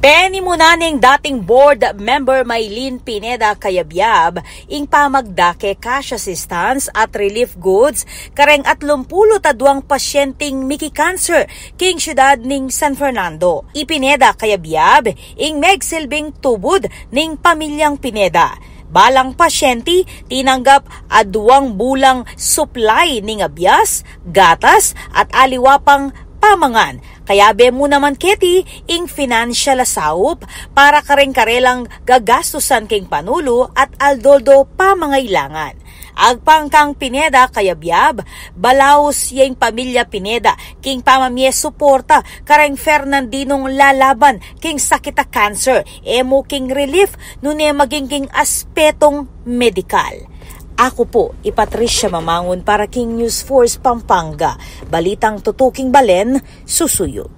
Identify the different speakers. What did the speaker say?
Speaker 1: Penny munaning dating board member Maylene Pineda Cayabyab ing pamagdake cash assistance at relief goods kareng 32 pasyenteng miki cancer king syudad ning San Fernando. Ipineda Cayabyab ing megsilbing tubod ning pamilyang Pineda. Balang pasyente tinanggap a 2 bulang supply ning abyas, gatas at aliwapang pamangan. Kaya be mo naman keti ing financial asaup para kareng-karelang gagastusan king panulo at aldoldo pamangailangan. Agpangkang Pineda Cayabyab, balaos yung pamilya Pineda king pamamye suporta kareng Fernandinong lalaban king sakita cancer, emo king relief nune maging king aspetong medikal. Ako po, Patricia Mamangon para King News Force Pampanga. Balitang tutuking balen, susuyo.